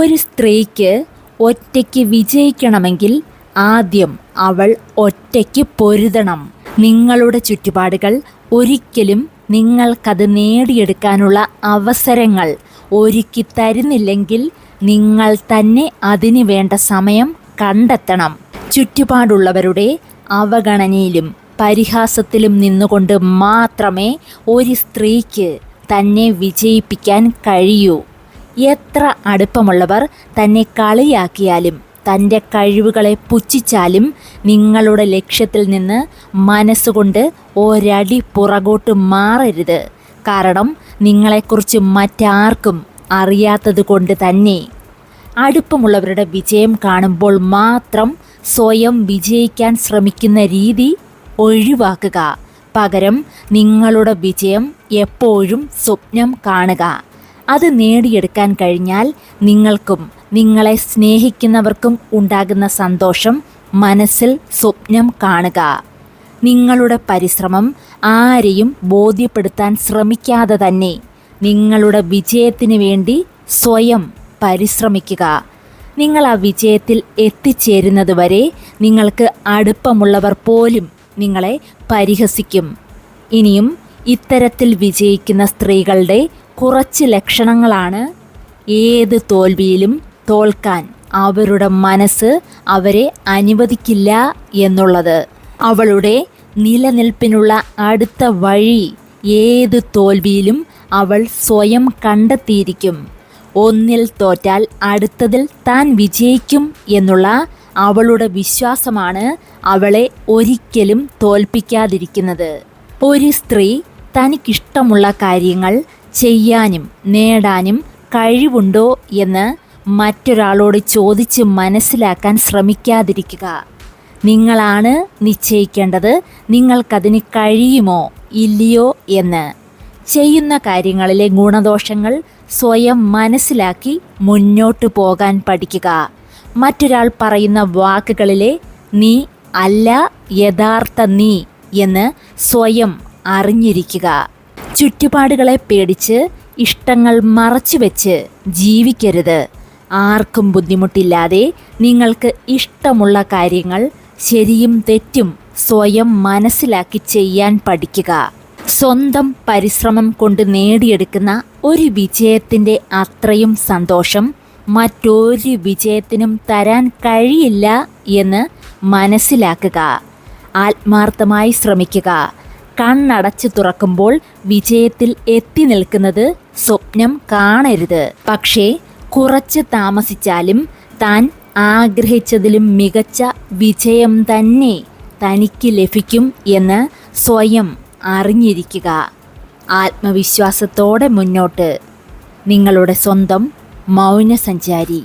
ഒരു സ്ത്രീക്ക് ഒറ്റയ്ക്ക് വിജയിക്കണമെങ്കിൽ ആദ്യം അവൾ ഒറ്റയ്ക്ക് പൊരുതണം. നിങ്ങളുടെ ചുറ്റുപാടുകൾ ഒരിക്കലും നിങ്ങൾക്കത് നേടിയെടുക്കാനുള്ള അവസരങ്ങൾ ഒരുക്കി തരുന്നില്ലെങ്കിൽ നിങ്ങൾ തന്നെ അതിന് വേണ്ട സമയം കണ്ടെത്തണം. ചുറ്റുപാടുള്ളവരുടെ അവഗണനയിലും പരിഹാസത്തിലും നിന്നുകൊണ്ട് മാത്രമേ ഒരു സ്ത്രീക്ക് തന്നെ വിജയിപ്പിക്കാൻ കഴിയൂ. എത്ര അടുപ്പമുള്ളവർ തന്നെ കളിയാക്കിയാലും തൻ്റെ കഴിവുകളെ പുച്ഛിച്ചാലും നിങ്ങളുടെ ലക്ഷ്യത്തിൽ നിന്ന് മനസ്സുകൊണ്ട് ഒരടി പുറകോട്ട് മാറരുത്. കാരണം നിങ്ങളെക്കുറിച്ച് മറ്റാർക്കും അറിയാത്തത് കൊണ്ട് തന്നെ. അടുപ്പമുള്ളവരുടെ വിജയം കാണുമ്പോൾ മാത്രം സ്വയം വിജയിക്കാൻ ശ്രമിക്കുന്ന രീതി ഒഴിവാക്കുക. പകരം നിങ്ങളുടെ വിജയം എപ്പോഴും സ്വപ്നം കാണുക. അത് നേടിയെടുക്കാൻ കഴിഞ്ഞാൽ നിങ്ങൾക്കും നിങ്ങളെ സ്നേഹിക്കുന്നവർക്കും ഉണ്ടാകുന്ന സന്തോഷം മനസ്സിൽ സ്വപ്നം കാണുക. നിങ്ങളുടെ പരിശ്രമം ആരെയും ബോധ്യപ്പെടുത്താൻ ശ്രമിക്കാതെ തന്നെ നിങ്ങളുടെ വിജയത്തിന് വേണ്ടി സ്വയം പരിശ്രമിക്കുക. നിങ്ങൾ ആ വിജയത്തിൽ എത്തിച്ചേരുന്നതുവരെ നിങ്ങൾക്ക് അടുപ്പമുള്ളവർ പോലും നിങ്ങളെ പരിഹസിക്കും. ഇനിയും ഇത്തരത്തിൽ വിജയിക്കുന്ന സ്ത്രീകളുടെ കുറച്ച് ലക്ഷണങ്ങളാണ്. ഏത് തോൽവിയിലും തോൽക്കാൻ അവരുടെ മനസ്സ് അവരെ അനുവദിക്കില്ല എന്നുള്ളത്. അവളുടെ നിലനിൽപ്പിനുള്ള അടുത്ത വഴി ഏത് തോൽവിയിലും അവൾ സ്വയം കണ്ടെത്തിയിരിക്കും. ഒന്നിൽ തോറ്റാൽ അടുത്തതിൽ താൻ വിജയിക്കും എന്നുള്ള അവളുടെ വിശ്വാസമാണ് അവളെ ഒരിക്കലും തോൽപ്പിക്കാതിരിക്കുന്നത്. ഒരു സ്ത്രീ തനിക്കിഷ്ടമുള്ള കാര്യങ്ങൾ ചെയ്യാനും നേടാനും കഴിവുണ്ടോ എന്ന് മറ്റൊരാളോട് ചോദിച്ച് മനസ്സിലാക്കാൻ ശ്രമിക്കാതിരിക്കുക. നിങ്ങളാണ് നിശ്ചയിക്കേണ്ടത് നിങ്ങൾക്കതിന് കഴിയുമോ ഇല്ലയോ എന്ന്. ചെയ്യുന്ന കാര്യങ്ങളിലെ ഗുണദോഷങ്ങൾ സ്വയം മനസ്സിലാക്കി മുന്നോട്ട് പോകാൻ പഠിക്കുക. മറ്റൊരാൾ പറയുന്ന വാക്കുകളിലെ നീ അല്ല യഥാർത്ഥ നീ എന്ന് സ്വയം അറിഞ്ഞിരിക്കുക. ചുറ്റുപാടുകളെ പേടിച്ച് ഇഷ്ടങ്ങൾ മറച്ചു വെച്ച് ജീവിക്കരുത്. ആർക്കും ബുദ്ധിമുട്ടില്ലാതെ നിങ്ങൾക്ക് ഇഷ്ടമുള്ള കാര്യങ്ങൾ ശരിയും തെറ്റും സ്വയം മനസ്സിലാക്കി ചെയ്യാൻ പഠിക്കുക. സ്വന്തം പരിശ്രമം കൊണ്ട് നേടിയെടുക്കുന്ന ഒരു വിജയത്തിൻ്റെ അത്രയും സന്തോഷം മറ്റൊരു വിജയത്തിനും തരാൻ കഴിയില്ല എന്ന് മനസ്സിലാക്കുക. ആത്മാർത്ഥമായി ശ്രമിക്കുക. കണ്ണടച്ചു തുറക്കുമ്പോൾ വിജയത്തിൽ എത്തി നിൽക്കുന്നത് സ്വപ്നം കാണരുത്. പക്ഷേ കുറച്ച് താമസിച്ചാലും താൻ ആഗ്രഹിച്ചതിലും മികച്ച വിജയം തന്നെ തനിക്ക് ലഭിക്കും എന്ന് സ്വയം അറിഞ്ഞിരിക്കുക. ആത്മവിശ്വാസത്തോടെ മുന്നോട്ട്. നിങ്ങളുടെ സ്വന്തം മൗനസഞ്ചാരി.